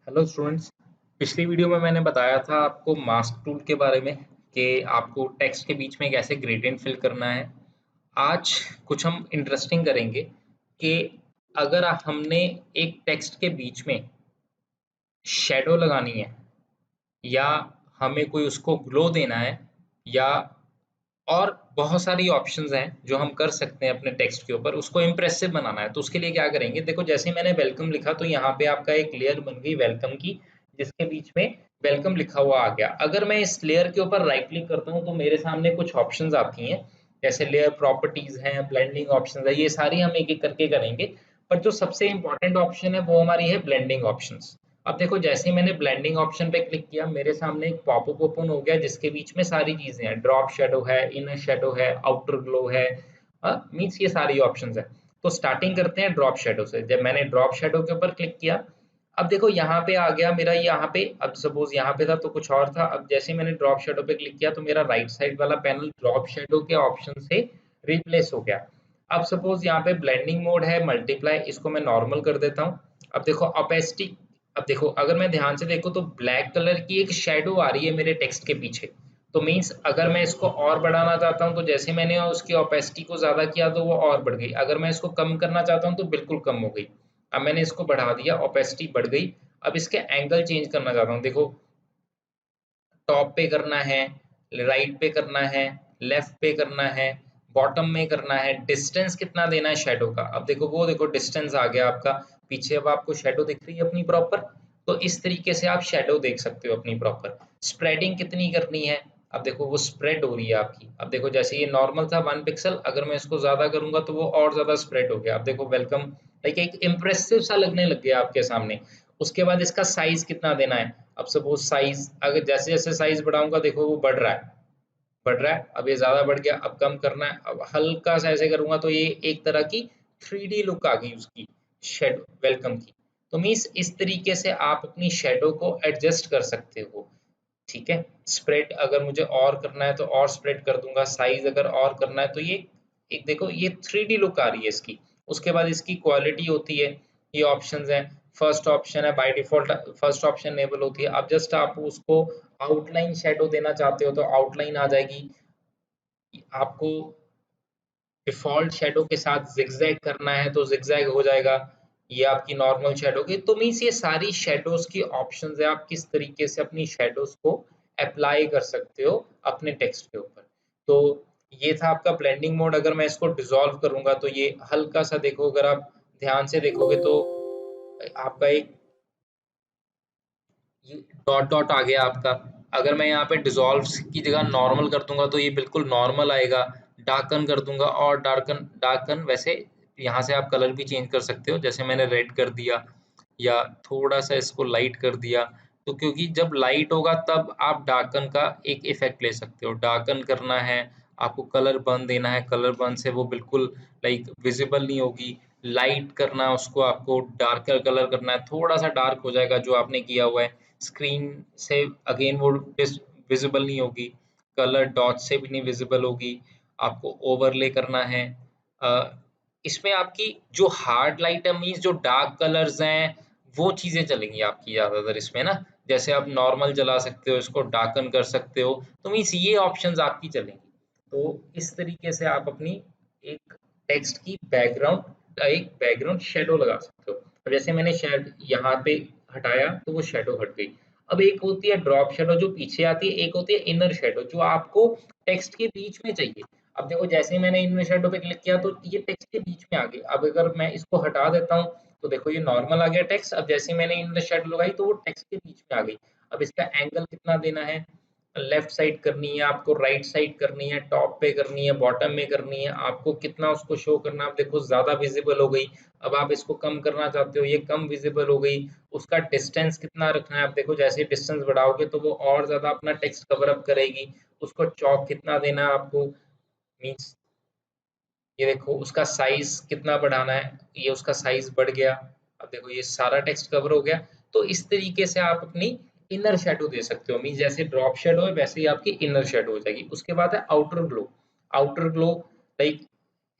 Hello students. पिछली video में मैंने बताया था आपको मास्क टूल के बारे में कि आपको टेक्स्ट के बीच में कैसे ग्रेडियंट फिल करना है। आज कुछ हम इंटरेस्टिंग करेंगे कि अगर हमने एक टेक्स्ट के बीच में शेडो लगानी है या हमें कोई उसको ग्लो देना है या और बहुत सारी ऑप्शंस हैं जो हम कर सकते हैं अपने टेक्स्ट के ऊपर उसको इम्प्रेसिव बनाना है। तो उसके लिए क्या करेंगे, देखो जैसे ही मैंने वेलकम लिखा तो यहाँ पे आपका एक लेयर बन गई वेलकम की, जिसके बीच में वेलकम लिखा हुआ आ गया। अगर मैं इस लेयर के ऊपर राइट क्लिक करता हूँ तो मेरे सामने कुछ ऑप्शंस आती हैं, जैसे लेयर प्रॉपर्टीज हैं, ब्लेंडिंग ऑप्शन है, ये सारी हम एक एक करके करेंगे। पर जो सबसे इंपॉर्टेंट ऑप्शन है वो हमारी है ब्लेंडिंग ऑप्शंस। अब देखो जैसे ही मैंने ब्लेंडिंग ऑप्शन पे क्लिक किया मेरे सामने एक पॉपअप ओपन हो गया जिसके बीच में सारी चीजें हैं, ड्रॉप शेडो है, इनर शेडो है, आउटर ग्लो है, मीन्स ये सारी ऑप्शंस है। तो स्टार्टिंग करते हैं ड्रॉप शेडो से। जब मैंने ड्रॉप शेडो के ऊपर क्लिक किया, अब देखो यहाँ पे आ गया मेरा, यहाँ पे अब सपोज यहाँ पे था तो कुछ और था। अब जैसे मैंने ड्रॉप शेडो पे क्लिक किया तो मेरा राइट साइड वाला पैनल ड्रॉप शेडो के ऑप्शन से रिप्लेस हो गया। अब सपोज यहाँ पे ब्लेंडिंग मोड है मल्टीप्लाई, इसको मैं नॉर्मल कर देता हूँ। अब देखो ओपेसिटी, अब देखो अगर मैं ध्यान से देखूं तो ब्लैक कलर की एक शेडो आ रही है मेरे टेक्स्ट के पीछे। तो मीन्स अगर मैं इसको और बढ़ाना चाहता हूं तो जैसे मैंने उसकी ओपेसिटी को ज्यादा किया तो वो और बढ़ गई, अगर मैं इसको कम करना चाहता हूं तो बिल्कुल कम हो गई। अब मैंने इसको बढ़ा दिया, ओपेसिटी बढ़ गई। अब इसके एंगल चेंज करना चाहता हूँ, देखो टॉप पे करना है, राइट पे करना है, लेफ्ट पे करना है, बॉटम में करना है, डिस्टेंस कितना देना है शेडो का। अब देखो वो देखो डिस्टेंस आ गया आपका पीछे, अब आपको शेडो दिख रही है अपनी प्रॉपर। तो इस तरीके से आप शेडो देख सकते हो अपनी प्रॉपर। स्प्रेडिंग कितनी करनी है, अब देखो वो स्प्रेड हो रही है आपकी। अब देखो जैसे ये नॉर्मल था 1 पिक्सल, अगर मैं इसको ज्यादा करूंगा तो वो और ज्यादा स्प्रेड हो गया। अब देखो वेलकम लाइक एक इम्प्रेसिव सा लगने लग गया आपके सामने। उसके बाद इसका साइज कितना देना है। अब सपोज साइज अगर जैसे जैसे साइज बढ़ाऊंगा देखो वो बढ़ रहा है, बढ़ रहा है। अब ये ज्यादा बढ़ गया, अब कम करना है। अब हल्का सा ऐसे करूंगा तो ये एक तरह की 3D लुक आ गई उसकी शेडो वेलकम की। तो मीन्स इस तरीके से आप अपनी शेडो को एडजस्ट कर सकते हो। ठीक है, स्प्रेड अगर मुझे और करना है तो और स्प्रेड कर दूंगा, साइज अगर और करना है तो ये एक देखो ये 3D लुक आ रही है इसकी। उसके बाद इसकी क्वालिटी होती है, ये ऑप्शंस हैं। फर्स्ट ऑप्शन है by default, first option enable होती है। अब जस्ट आप उसको आउटलाइन शेडो देना चाहते हो तो आउटलाइन आ जाएगी। आपको डिफॉल्ट शेडो के साथ जिगजैग करना है तो जिगजैग हो जाएगा, ये आपकी नॉर्मल शेडो की। तो मीन्स ये सारी शेडोज की ऑप्शंस है, आप किस तरीके से अपनी शेडोज को अप्लाई कर सकते हो अपने टेक्स्ट के ऊपर। तो ये था आपका ब्लेंडिंग मोड। अगर मैं इसको डिसॉल्व करूंगा तो ये हल्का सा देखो, अगर आप ध्यान से देखोगे तो आपका एक ये डॉट डॉट आ गया आपका। अगर मैं यहाँ पे डिसॉल्व की जगह नॉर्मल कर दूंगा तो ये बिल्कुल नॉर्मल आएगा। डार्कन कर दूंगा और डार्कन डार्कन वैसे यहाँ से आप कलर भी चेंज कर सकते हो, जैसे मैंने रेड कर दिया या थोड़ा सा इसको लाइट कर दिया। तो क्योंकि जब लाइट होगा तब आप डार्कन का एक इफेक्ट ले सकते हो। डार्कन करना है आपको, कलर बर्न देना है, कलर बर्न से वो बिल्कुल लाइक विजिबल नहीं होगी। लाइट करना उसको, आपको डार्कर कलर करना है, थोड़ा सा डार्क हो जाएगा जो आपने किया हुआ है, स्क्रीन से अगेन वो विजिबल नहीं होगी, कलर डॉट से भी नहीं विजिबल होगी। आपको ओवरले करना है। इसमें आपकी जो हार्ड लाइट है मीन्स जो डार्क कलर्स हैं वो चीजें चलेंगी आपकी ज्यादातर इसमें ना। जैसे आप नॉर्मल जला सकते हो, इसको डार्कन कर सकते हो, तो मीन्स ये ऑप्शंस आपकी चलेंगी। तो इस तरीके से आप अपनी एक टेक्स्ट की बैकग्राउंड एक बैकग्राउंड शेडो लगा सकते हो। अब जैसे मैंने शेड यहाँ पे हटाया तो वो शेडो हट गई। अब एक होती है ड्रॉप शेडो जो पीछे आती है, एक होती है इनर शेडो जो आपको टेक्स्ट के बीच में चाहिए। अब देखो जैसे ही मैंने इनर शेडो पे क्लिक किया तो ये टेक्स्ट के बीच में आ गई। अब अगर मैं इसको हटा देता हूँ तो देखो ये नॉर्मल आ गया टेक्स्ट। अब जैसे ही मैंने इनर शेडो लगाई तो वो टेक्स्ट के बीच में आ गई। अब इसका एंगल कितना देना है, लेफ्ट साइड करनी है आपको, राइट साइड करनी है, टॉप पे करनी है, बॉटम में करनी है, आपको कितना उसको शो करना है। आप देखो ज्यादा विजिबल हो गई। अब आप इसको कम करना चाहते हो, ये कम विजिबल हो गई। उसका डिस्टेंस कितना रखना है, आप देखो जैसे डिस्टेंस बढ़ाओगे तो वो और ज्यादा अपना टेक्स्ट कवर अप करेगी। उसको चौक कितना देना है आपको, मीन्स ये देखो उसका साइज कितना बढ़ाना है, ये उसका साइज बढ़ गया। अब देखो ये सारा टेक्स्ट कवर हो गया। तो इस तरीके से आप अपनी इनर शेडो दे सकते हो, मीन जैसे ड्रॉप शेडो है वैसे ही आपकी इनर शेडो हो जाएगी। उसके बाद है outer glow. Outer glow like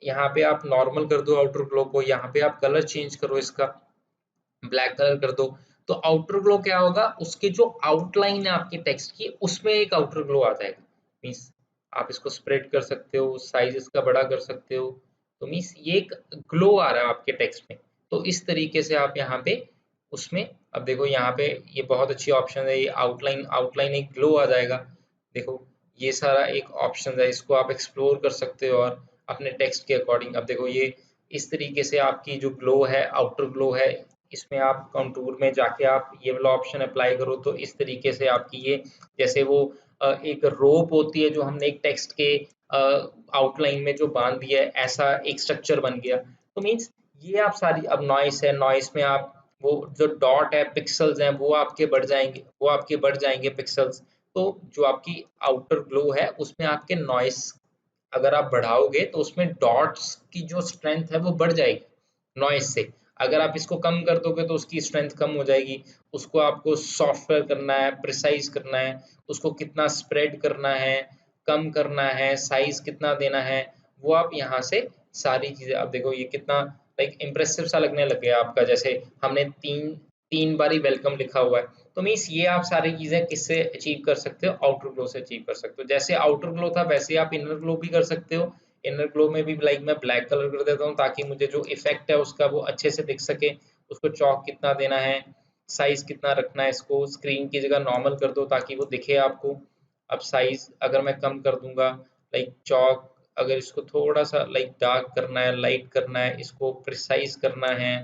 यहाँ पे आप नॉर्मल कर दो आउटर ग्लो को, यहाँ पे आप कलर चेंज करो, इसका ब्लैक कलर कर दो। तो आउटर ग्लो क्या होगा, उसके जो आउटलाइन है आपके टेक्स्ट की उसमें एक आउटर ग्लो आ जाएगा। मीन्स आप इसको स्प्रेड कर सकते हो, साइज इसका बड़ा कर सकते हो, तो मीन्स ये एक ग्लो आ रहा है आपके टेक्स्ट में। तो इस तरीके से आप यहाँ पे उसमें, अब देखो यहाँ पे ये बहुत अच्छी ऑप्शन है, ये आउटलाइन आउटलाइन एक ग्लो आ जाएगा। देखो ये सारा एक ऑप्शन है, इसको आप एक्सप्लोर कर सकते हो और अपने टेक्स्ट के अकॉर्डिंग। अब देखो ये इस तरीके से आपकी जो ग्लो है, आउटर ग्लो है, इसमें आप कंटूर में जाके आप ये वाला ऑप्शन अप्लाई करो तो इस तरीके से आपकी ये, जैसे वो एक रोप होती है जो हमने एक टेक्स्ट के आउटलाइन में जो बांध दिया है, ऐसा एक स्ट्रक्चर बन गया। तो मीन्स ये आप सारी, अब नॉइस है, नॉइस में आप वो जो डॉट है, पिक्सल्स हैं, वो आपके बढ़ जाएंगे, वो आपके बढ़ जाएंगे पिक्सल्स। तो जो आपकी आउटर ग्लो है उसमें आपके नॉइस अगर आप बढ़ाओगे तो उसमें डॉट्स की जो स्ट्रेंथ है वो बढ़ जाएगी नॉइस से। अगर आप इसको कम कर दोगे तो उसकी स्ट्रेंथ कम हो जाएगी। उसको आपको सॉफ्टवेयर करना है, प्रिसाइज करना है, उसको कितना स्प्रेड करना है, कम करना है, साइज कितना देना है, वो आप यहाँ से सारी चीजें। अब देखो ये कितना लाइक इम्प्रेसिव सा लगने लग गया आपका, जैसे हमने तीन तीन बारी वेलकम लिखा हुआ है। तो मीन्स ये आप सारी चीजें किससे अचीव कर सकते हो, आउटर ग्लो से अचीव कर सकते हो। जैसे आउटर ग्लो था वैसे ही आप इनर ग्लो भी कर सकते हो। इनर ग्लो में भी लाइक मैं ब्लैक कलर कर देता हूँ ताकि मुझे जो इफेक्ट है उसका वो अच्छे से दिख सके। उसको चौक कितना देना है, साइज कितना रखना है, इसको स्क्रीन की जगह नॉर्मल कर दो ताकि वो दिखे आपको। अब साइज अगर मैं कम कर दूंगा, लाइक चौक अगर इसको थोड़ा सा लाइक डार्क करना है, लाइट करना है, इसको प्रिसाइज करना है,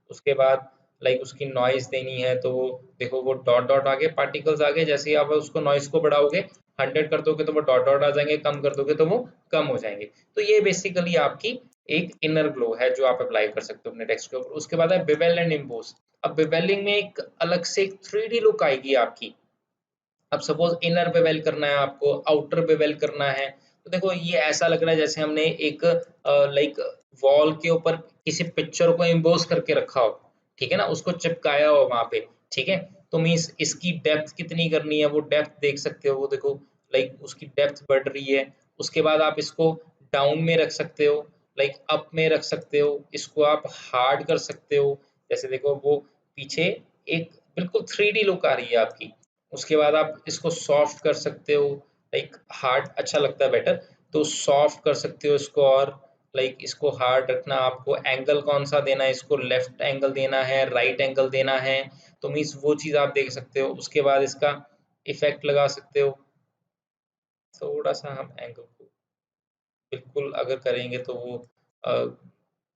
उसके बाद लाइक उसकी नॉइज देनी है, तो वो देखो वो डॉट डॉट आ गए, पार्टिकल्स आ गए। जैसे ही आप उसको नॉइज को बढ़ाओगे, 100 कर दोगे तो वो डॉट डॉट आ जाएंगे, कम कर दोगे तो वो कम हो जाएंगे। तो ये बेसिकली आपकी एक इनर ग्लो है जो आप अप्लाई कर सकते हो अपने टेक्स्ट के ऊपर। उसके बाद है बिवेल एंड इम्पोज। अब बिवेलिंग में एक अलग से एक 3D लुक आएगी आपकी। अब सपोज इनर बेवेल करना है आपको, आउटर बेवेल करना है, तो देखो ये ऐसा लग रहा है जैसे हमने एक लाइक वॉल के ऊपर किसी पिक्चर को इम्बोस करके रखा हो, ठीक है ना, उसको चिपकाया हो वहां पे, ठीक है। तो मीन्स इसकी डेप्थ कितनी करनी है वो डेप्थ देख सकते हो, वो देखो लाइक उसकी डेप्थ बढ़ रही है। उसके बाद आप इसको डाउन में रख सकते हो, लाइक अप में रख सकते हो, इसको आप हार्ड कर सकते हो। जैसे देखो वो पीछे एक बिल्कुल 3D लुक आ रही है आपकी। उसके बाद आप इसको सॉफ्ट कर सकते हो, लाइक हार्ड अच्छा लगता है बेटर, तो सॉफ्ट कर सकते हो इसको। और लाइक इसको हार्ड रखना, आपको एंगल कौन सा देना है, इसको लेफ्ट एंगल देना है, राइट एंगल देना है, तो मीन्स वो चीज़ आप देख सकते हो। उसके बाद इसका इफेक्ट लगा सकते हो। थोड़ा सा हम एंगल को बिल्कुल अगर करेंगे तो वो अ,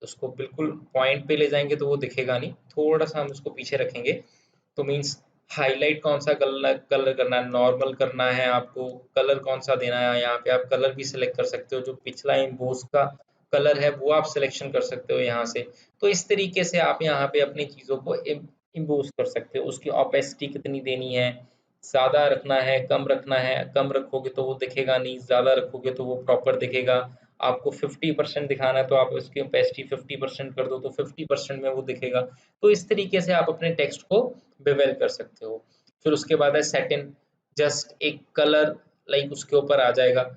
उसको बिल्कुल पॉइंट पे ले जाएंगे तो वो दिखेगा नहीं, थोड़ा सा हम उसको पीछे रखेंगे। तो मीन्स हाईलाइट कौन सा कलर कलर करना है, नॉर्मल करना है, आपको कलर कौन सा देना है, यहाँ पे आप कलर भी सिलेक्ट कर सकते हो। जो पिछला इम्बोस का कलर है वो आप सिलेक्शन कर सकते हो यहाँ से। तो इस तरीके से आप यहाँ पे अपनी चीज़ों को इम्बोस कर सकते हो। उसकी ऑपेसिटी कितनी देनी है, ज़्यादा रखना है, कम रखना है, कम रखोगे तो वो दिखेगा नहीं, ज़्यादा रखोगे तो वो प्रॉपर दिखेगा। आपको 50% दिखाना है तो आप उसकी ओपेसिटी 50% कर दो तो 50% में वो दिखेगा। तो इस तरीके से आप अपने टेक्स्ट को बेवेल कर सकते हो। फिर उसके बाद है सेट इन, जस्ट एक कलर लाइक उसके ऊपर आ जाएगा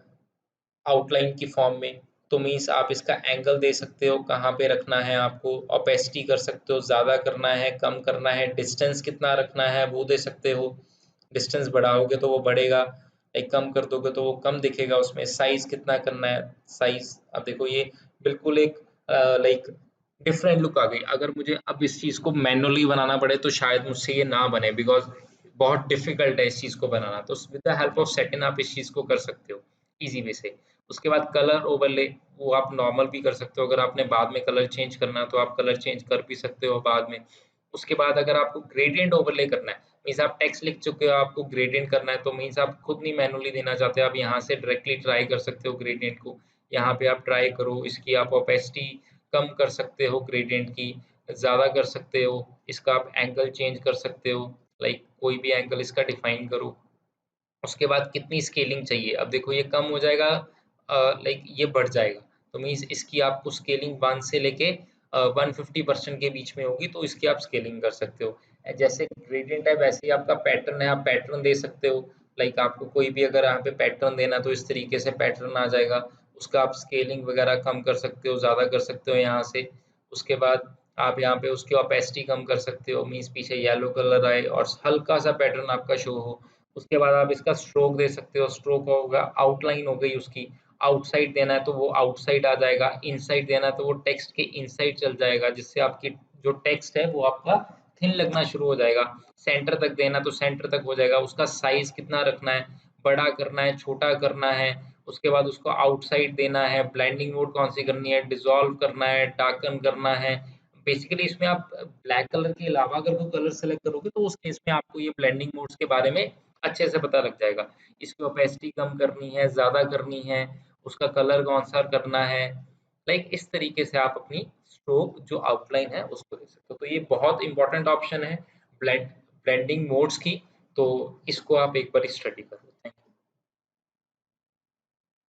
आउटलाइन की फॉर्म में। तो मीन्स आप इसका एंगल दे सकते हो, कहाँ पे रखना है आपको, ओपेसिटी कर सकते हो, ज़्यादा करना है, कम करना है, डिस्टेंस कितना रखना है वो दे सकते हो। डिस्टेंस बढ़ाओगे तो वो बढ़ेगा, एक कम कर दोगे तो वो कम दिखेगा। उसमें साइज कितना करना है, साइज अब देखो ये बिल्कुल एक लाइक डिफरेंट लुक आ गई। अगर मुझे अब इस चीज़ को मैनुअली बनाना पड़े तो शायद मुझसे ये ना बने, बिकॉज बहुत डिफिकल्ट है इस चीज़ को बनाना। तो with the help of setting आप इस चीज़ को कर सकते हो इजी वे से। उसके बाद कलर ओवरले, वो आप नॉर्मल भी कर सकते हो, अगर आपने बाद में कलर चेंज करना है तो आप कलर चेंज कर भी सकते हो बाद में। उसके बाद अगर आपको ग्रेडियंट ओवरले करना है, मीन्स आप टेक्स्ट लिख चुके हो, आपको ग्रेडियंट करना है, तो मीन्स आप खुद नहीं मैनुअली देना चाहते, आप यहाँ से डायरेक्टली ट्राई कर सकते हो ग्रेडियंट को। यहाँ पे आप ट्राई करो, इसकी आप ओपेसिटी कम कर सकते हो, ग्रेडियंट की ज़्यादा कर सकते हो, इसका आप एंगल चेंज कर सकते हो, लाइक कोई भी एंगल इसका डिफाइन करो। उसके बाद कितनी स्केलिंग चाहिए, अब देखो ये कम हो जाएगा, लाइक ये बढ़ जाएगा। तो मीन्स इसकी आपको स्केलिंग 1 से लेके 150% के बीच में होगी, तो इसकी आप स्केलिंग कर सकते हो। जैसे ग्रेडियंट है वैसे ही आपका पैटर्न है, आप पैटर्न दे सकते हो। लाइक आपको कोई भी अगर यहाँ पे पैटर्न देना तो इस तरीके से पैटर्न आ जाएगा। उसका आप स्केलिंग वगैरह कम कर सकते हो, ज़्यादा कर सकते हो यहाँ से। उसके बाद आप यहाँ पे उसकी ओपेसिटी कम कर सकते हो, मीन्स पीछे येलो कलर आए और हल्का सा पैटर्न आपका शो हो। उसके बाद आप इसका स्ट्रोक दे सकते हो, स्ट्रोक होगा, आउटलाइन हो गई उसकी, आउटसाइड देना है तो वो आउटसाइड आ जाएगा, इनसाइड देना है तो वो टेक्स्ट के इनसाइड चल जाएगा, जिससे आपकी जो टेक्स्ट है वो आपका थिन लगना शुरू हो जाएगा। सेंटर तक देना तो सेंटर तक हो जाएगा। उसका साइज कितना रखना है, बड़ा करना है, छोटा करना है, उसके बाद उसको आउटसाइड देना है, ब्लेंडिंग मोड कौन सी करनी है, डिसॉल्व करना है, डार्कन करना है। बेसिकली इसमें आप ब्लैक कलर के अलावा अगर कोई कलर सेलेक्ट करोगे तो उस केस में आपको ये ब्लेंडिंग मोड्स के बारे में अच्छे से पता लग जाएगा। इसकी ओपेसिटी कम करनी है, ज़्यादा करनी है, उसका कलर कौन सा करना है, लाइक इस तरीके से आप अपनी स्ट्रोक जो आउटलाइन है उसको दे सकते हो। तो ये बहुत इंपॉर्टेंट ऑप्शन है ब्लेंडिंग मोड्स की, तो इसको आप एक बार स्टडी करो।